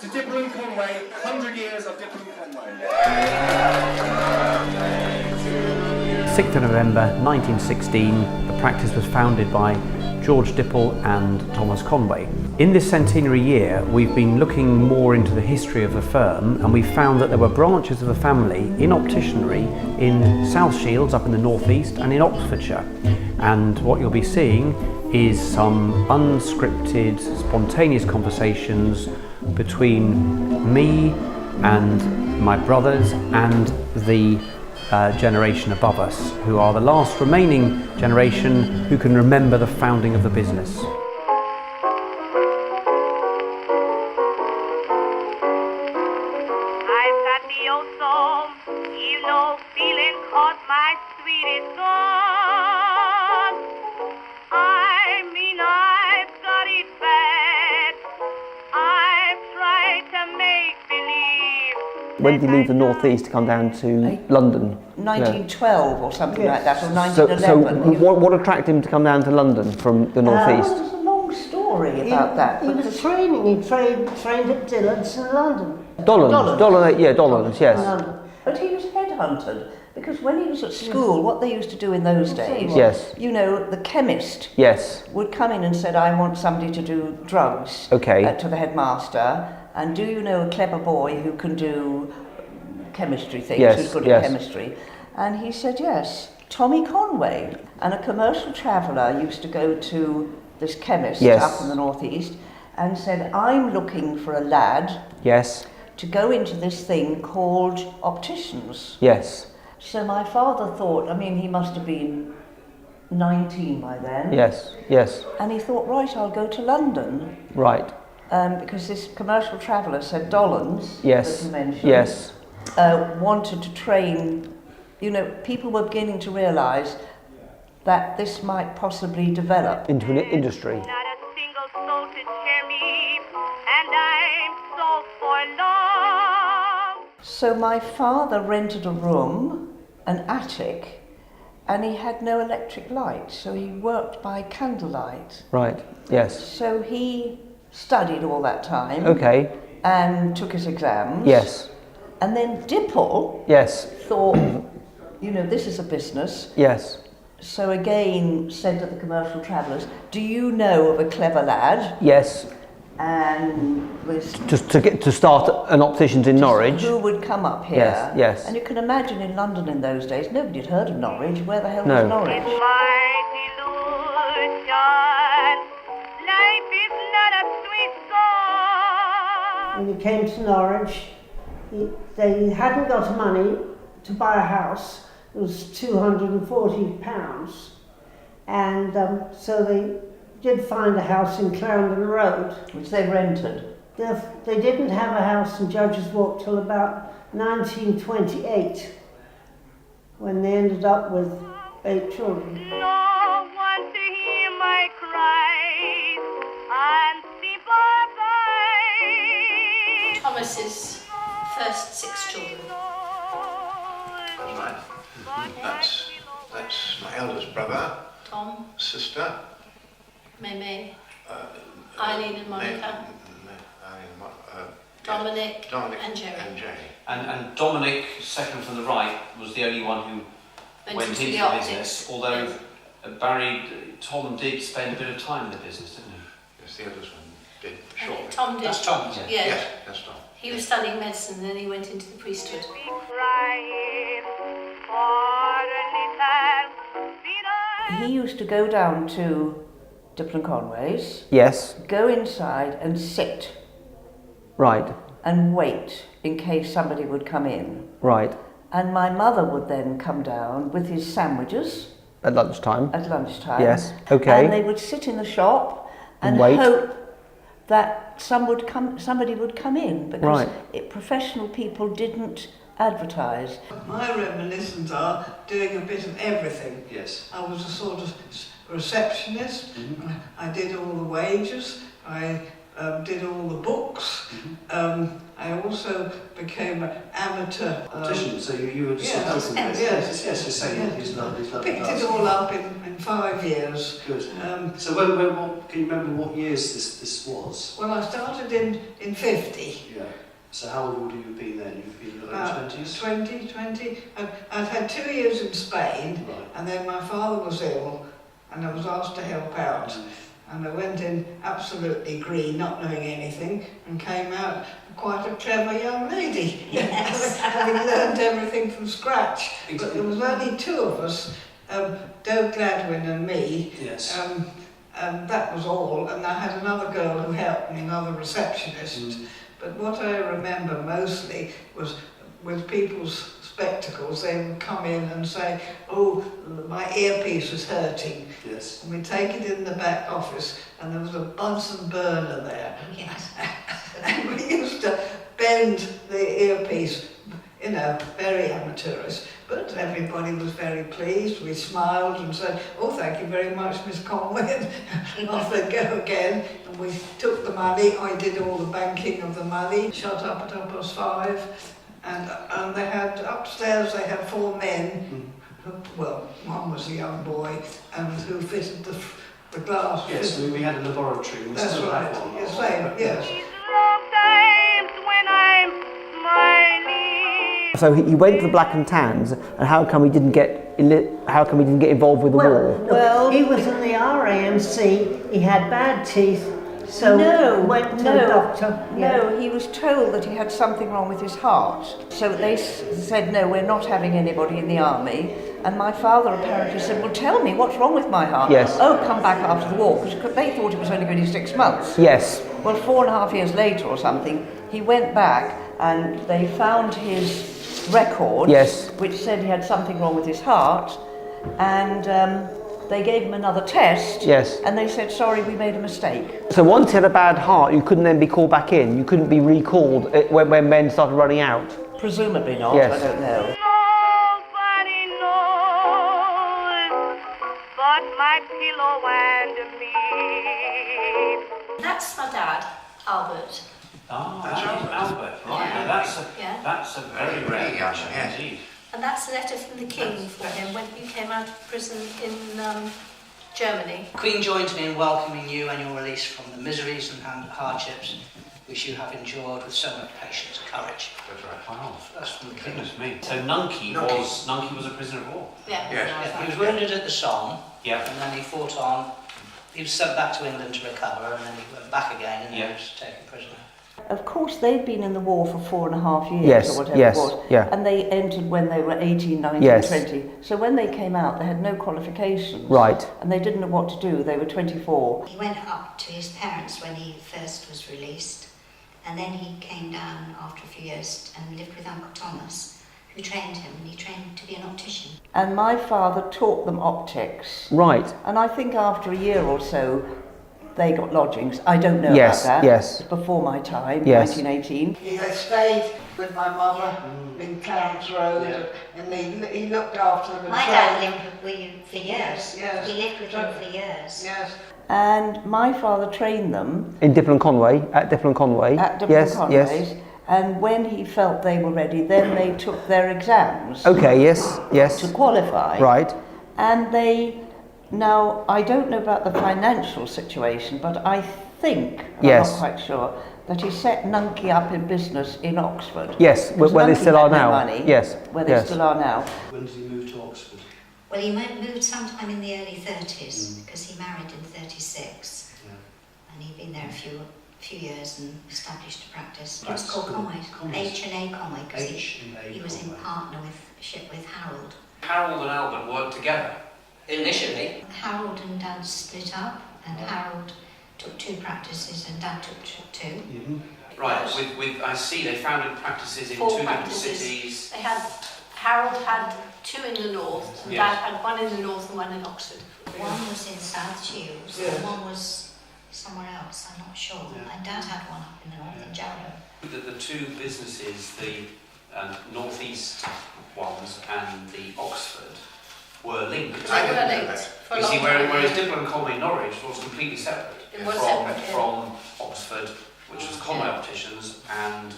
to Dipple and Conway, 100 years of Dipple and Conway. 6th of November 1916, the practice was founded by George Dipple and Thomas Conway. In this centenary year, we've been looking more into the history of the firm, and we found that there were branches of the family in opticianry in South Shields up in the northeast and in Oxfordshire. And what you'll be seeing is some unscripted, spontaneous conversations between me and my brothers and the generation above us, who are the last remaining generation who can remember the founding of the business. I've got the old soul, you know, feeling caught my sweetest gone. I mean, I've got it bad. I've tried to make believe. When did you leave the northeast to come down to London? 1912 or something like that, or So 1911. what attracted him to come down to London from the northeast? Well, there's a long story about that. He was training. He trained at Dillard's in London. Dollars, yes. London. But he was headhunted because when he was at school, what they used to do in those days, Yes. you know, the chemist Yes. would come in and said, I want somebody to do drugs Okay. to the headmaster, and do you know a clever boy who can do chemistry things, Yes, who's good yes. at chemistry? And he said, yes, Tommy Conway. And a commercial traveller used to go to this chemist Yes. up in the northeast and said, I'm looking for a lad Yes. to go into this thing called opticians. Yes. So my father thought, I mean, he must have been 19 by then. Yes. Yes. And he thought, right, I'll go to London, Right. because this commercial traveller said Dollans, Yes. that you mentioned, Yes. wanted to train, you know, people were beginning to realise that this might possibly develop. Into an industry. Not a single soul to cheer me, and I'm so forlorn. So my father rented a room, an attic, and he had no electric light, so he worked by candlelight. Right. Yes. So he studied all that time. Okay. And took his exams. Yes. And then Dipple Yes. thought, you know, this is a business. Yes. So again said to the commercial travellers, do you know of a clever lad? Yes. And was Just to start an opticians in Norwich. who would come up here. Yes, yes. And you can imagine in London in those days, nobody had heard of Norwich. Where the hell No. was Norwich? In my delusion, life is not a sweet song. When he came to Norwich, they hadn't got money to buy a house. It was £240. And so they did find a house in Clarendon Road. Which they rented. They didn't have a house in Judges Walk till about 1928, when they ended up with 8 children. No one to hear my cries and sympathize. Thomas's first 6 children. Right. That's my eldest brother, Tom, sister. Meme, Eileen and Monica, Dominic and Jerry. And Dominic, second from the right, was the only one who went into the optics. business, although Tom did spend a bit of time in the business, didn't he? Yes, the eldest one did shortly. Tom did. That's Tom, yeah. Yeah. Yes, that's Tom. He was studying medicine and then he went into the priesthood. We crying for a little freedom. He used to go down to Dipple and Conway's, Yes. go inside and sit Right. and wait in case somebody would come in. Right. And my mother would then come down with his sandwiches At lunchtime. at lunchtime. Yes, okay. And they would sit in the shop and Wait. hope that somebody would come in, because Right. professional people didn't advertise. My reminiscences are doing a bit of everything. Yes. I was a sort of receptionist. I did all the wages. I did all the books. I also also became an amateur optician. So you were just helping with it. Yes, you're saying his love picked it all up in 5 years. Good. So when can you remember what years this was? Well, I started in 50. Yeah. So how old would you have been then? You've been in your early 20s? 20. I'd had 2 years in Spain, Right. and then my father was ill, and I was asked to help out. And I went in absolutely green, not knowing anything, and came out quite a clever young lady. Yes. Having learned everything from scratch. But there was only 2 of us, Doe Gladwin and me. Yes. That was all, and I had another girl who helped me, another receptionist. But what I remember mostly was with people's spectacles, they would come in and say, oh, my earpiece is hurting. Yes. And we'd take it in the back office, and there was a Bunsen burner there. Yes. And we used to bend the earpiece, you know, very amateurish. But everybody was very pleased. We smiled and said, oh, thank you very much, Miss Conway. And off they'd go again. And we took the money. I did all the banking of the money. Shut up at 5:30. And they had, upstairs they had 4 men. Well, one was a young boy, and who fitted the glass. Yes, we had a laboratory. That's right. Yes, same. Yes. These long times when I'm smiling. So he went to the Black and Tans, and how come he didn't get involved with the war? Well, he was in the RAMC, he had bad teeth, so went to the doctor. No, he was told that he had something wrong with his heart. So they said, no, we're not having anybody in the army. And my father apparently said, well, tell me, what's wrong with my heart? Yes. Oh, come back after the war, because they thought it was only going to be 6 months. Yes. Well, 4.5 years later or something, he went back and they found his record, Yes. which said he had something wrong with his heart, and they gave him another test, Yes. and they said, sorry, we made a mistake. So once he had a bad heart, you couldn't then be called back in? You couldn't be recalled when men started running out? Presumably not, Yes. I don't know. Nobody knows but my pillow and me. That's my dad, Albert. Albert, right. Yeah. Now that's a very rare Yes. indeed. And that's a letter from the King for him when he came out of prison in Germany. Queen joins me in welcoming you and your release from the miseries and hardships which you have endured with so much patience and courage. That's right. Wow. That's from the King. Goodness me. So Nunky was a prisoner of war. Yeah. Yeah, he was wounded at the Somme, Yeah. and then he fought on. He was sent back to England to recover, and then he went back again, and then he was taken prisoner. Of course, they'd been in the war for 4.5 years Yes, or whatever yes, it was, yeah. and they entered when they were 18, 19, Yes. 20. So when they came out, they had no qualifications. Right. And they didn't know what to do. They were 24. He went up to his parents when he first was released, and then he came down after a few years and lived with Uncle Thomas, who trained him, and he trained to be an optician. And my father taught them optics. Right. And I think after a year or so, they got lodgings. I don't know Yes, about that. yes. It's before my time, Yes. 1918. He stayed with my mother in Clarence Road, and he looked after them. and My trained dad them. lived with you for years. Yes. He lived with him for years. Yes. And my father trained them In Dipple and Conway, at Dipple and Conway. at Dipple Yes, Conway's. yes. And when he felt they were ready, then they took their exams Okay, yes, yes. to qualify. Right. And now I don't know about the financial situation, but I think, Yes. I'm not quite sure, that he set Nunky up in business in Oxford. Yes, Because where they Nunky still had are no now. Money, Yes, where they yes. still are now. When did he move to Oxford? Well, he moved sometime in the early 30s, because he married in 36. Yeah. And he'd been there a few years and established a practice. It Right, was called so Conway, Conway. H&A Conway, because H&A he was in Conway. partner with Harold. Harold and Albert worked together. Initially, Harold and Dad split up, and Harold took 2 practices and Dad took 2. Mm-hmm. Right. With I see they founded practices in 4 2 different practices. cities. They had, Harold had 2 in the north, and Yes. Dad had 1 in the north and 1 in Oxford. One was in South Shields, Yes. and one was somewhere else, I'm not sure. Yeah. And Dad had one up in the north, in Jarrow. The 2 businesses, the northeast ones and the Oxford, were linked. They were linked for a You long see, time. whereas Dipple and Conway Norwich was completely separate It was from separate, yeah. from Oxford, which was Conway Opticians, and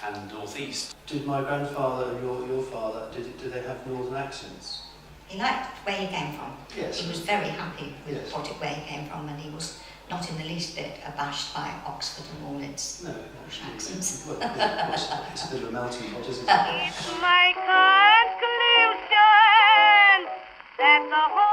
and northeast. Did my grandfather and your father, did they have northern accents? He liked where he came from. Yes. He was very happy with Yes. where he came from, and he was not in the least bit abashed by Oxford and all its accents. Well, it's a bit of a melting pot, isn't it? It's my conclusion that the whole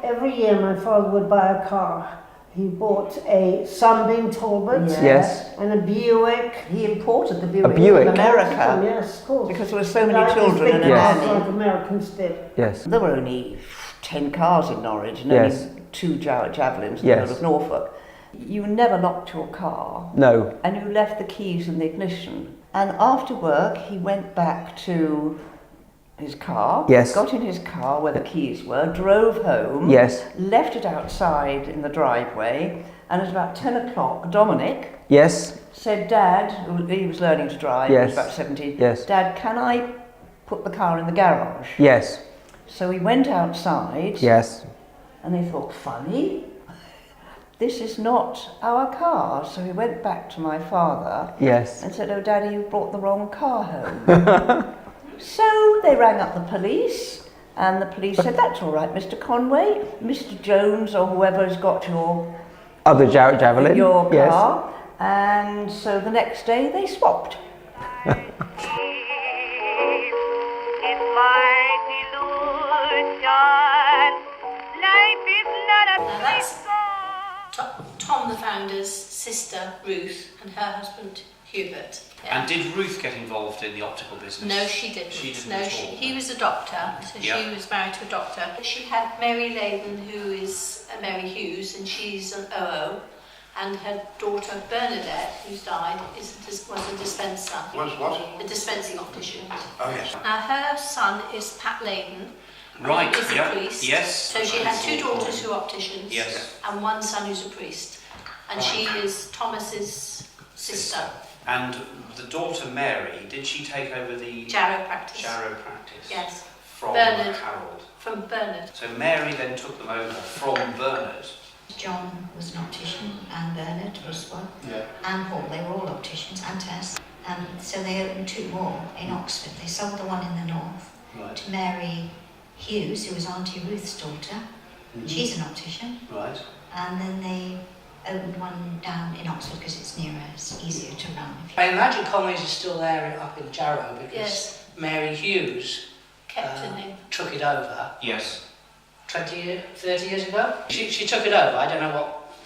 Every year my father would buy a car. He bought a Sunbeam Talbot Yes. and a Buick. He imported the Buick, Buick? from America. Yes, of course. Because there were so many Like these children big and a cars nanny. like Americans did. Yes. There were only 10 cars in Norwich and Yes. only 2 Javelins in Yes. the whole of Norfolk. You never locked your car. No. And you left the keys in the ignition. And after work, he went back to his car, Yes. got in his car where the keys were, drove home, Yes. left it outside in the driveway, and at about 10 o'clock, Dominic Yes. said, Dad, he was learning to drive, he was Yes. about 17, Yes. Dad, can I put the car in the garage? Yes. So he went outside, Yes. and he thought, funny, this is not our car. So he went back to my father Yes. and said, oh, Daddy, you brought the wrong car home. So they rang up the police, and the police said, that's all right, Mr. Conway, Mr. Jones or whoever's got your Other Javelin. your Yes. car. And so the next day they swapped. It's my delusion. Life is not a Now that's Tom, the founder's sister, Ruth, and her husband, Hubert. Yeah. And did Ruth get involved in the optical business? No, she didn't. She didn't no, at all. he was a doctor, so Yeah. she was married to a doctor. She had Mary Layden, who is Mary Hughes, and she's an OO. And her daughter Bernadette, who's died, was a dispenser. Was what? A dispensing optician. Oh, yes. Now her son is Pat Layden. Right, Is a yeah. priest. Yes. So she had 2 daughters who are opticians. Yes. And 1 son who's a priest. And she is Thomas's sister. And the daughter Mary, did she take over the Jarrow practice. Jarrow practice? Yes. From Bernard. Harold. From Bernard. So Mary then took them over from Bernard. John was an optician, and Bernard was one, Yeah. and Paul. They were all opticians, and Tess. So they opened 2 more in Oxford. They sold the one in the north Right. to Mary Hughes, who was Auntie Ruth's daughter. Mhm. She's an optician. Right. And then they opened one down in Oxford because it's nearer, it's easier to run. I imagine Conway's is still there up in Jarrow because Yes. Mary Hughes Kept her name. took it over Yes. 20 years, 30 years ago. She took it over. I don't know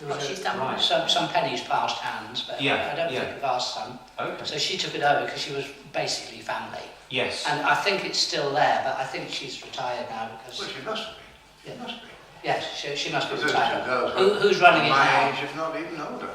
What she's done. Right. Some pennies passed hands, but Yeah, I don't yeah. think of our son. Okay. So she took it over because she was basically family. Yes. And I think it's still there, but I think she's retired now because... Well, she must be. Yeah. She must be. Yes, she must be Because retired. those Who's running it my now? age, if not even older.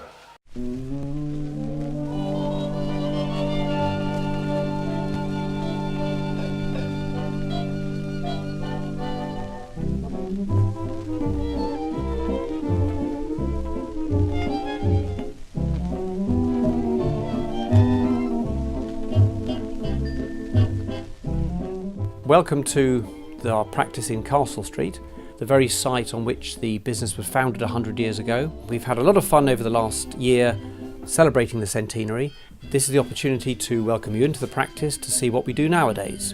Welcome to our practice in Castle Street, the very site on which the business was founded 100 years ago. We've had a lot of fun over the last year celebrating the centenary. This is the opportunity to welcome you into the practice to see what we do nowadays.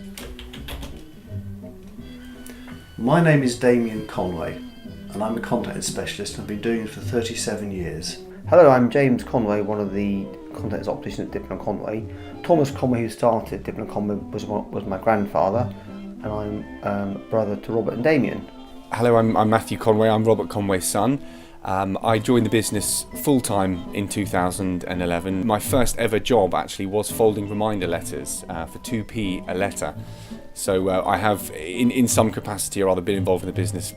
My name is Damien Conway and I'm a content specialist and I've been doing it for 37 years. Hello, I'm James Conway, one of the contacts opticians at Dipple and Conway. Thomas Conway, who started Dipple and Conway, was my grandfather, and I'm brother to Robert and Damien. Hello, I'm Matthew Conway. I'm Robert Conway's son. I joined the business full-time in 2011. My first ever job actually was folding reminder letters for 2p a letter. So I have, in some capacity or other, been involved in the business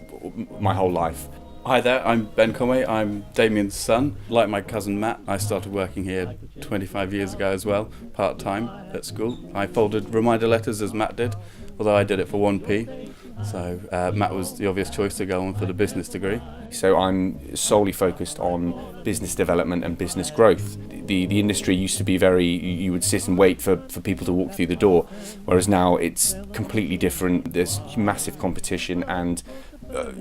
my whole life. Hi there, I'm Ben Conway. I'm Damien's son. Like my cousin Matt, I started working here 25 years ago as well, part-time at school. I folded reminder letters as Matt did, although I did it for 1p. So Matt was the obvious choice to go on for the business degree. So I'm solely focused on business development and business growth. The industry used to be you would sit and wait for people to walk through the door, whereas now it's completely different. There's massive competition and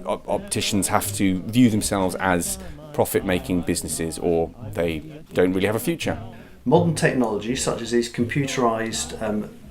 opticians have to view themselves as profit-making businesses or they don't really have a future. Modern technology such as these computerised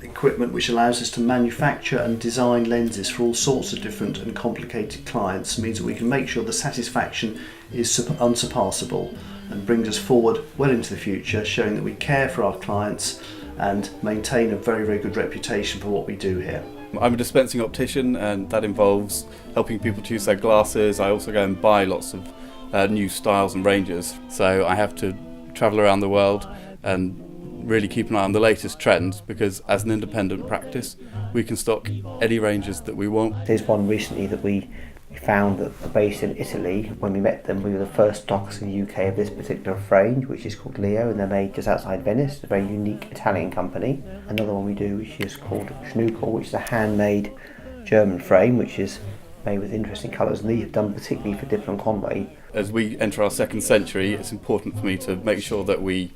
equipment which allows us to manufacture and design lenses for all sorts of different and complicated clients means that we can make sure the satisfaction is unsurpassable and brings us forward well into the future, showing that we care for our clients and maintain a very, very good reputation for what we do here. I'm a dispensing optician, and that involves helping people choose their glasses. I also go and buy lots of new styles and ranges, so I have to travel around the world and really keep an eye on the latest trends, because as an independent practice we can stock any ranges that we want. There's one recently that we found that are based in Italy. When we met them, we were the first stockers in the UK of this particular range, which is called Leo, and they're made just outside Venice, a very unique Italian company. Another one we do, which is called Schnuckel, which is a handmade German frame, which is made with interesting colours, and these are done particularly for Dipple and Conway. As we enter our second century, it's important for me to make sure that we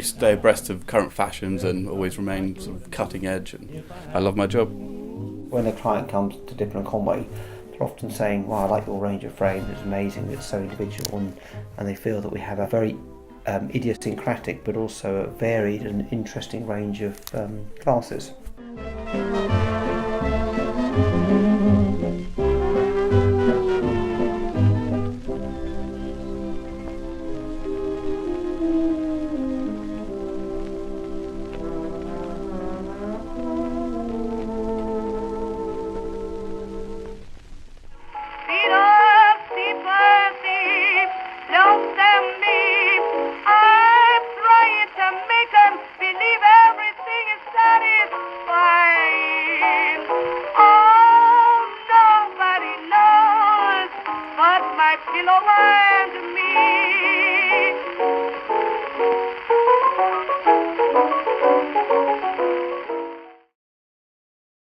stay abreast of current fashions and always remain sort of cutting edge, and I love my job. When a client comes to Dipple and Conway, they're often saying, "Wow, I like your range of frames, it's amazing, it's so individual," and they feel that we have a very idiosyncratic but also a varied and interesting range of glasses.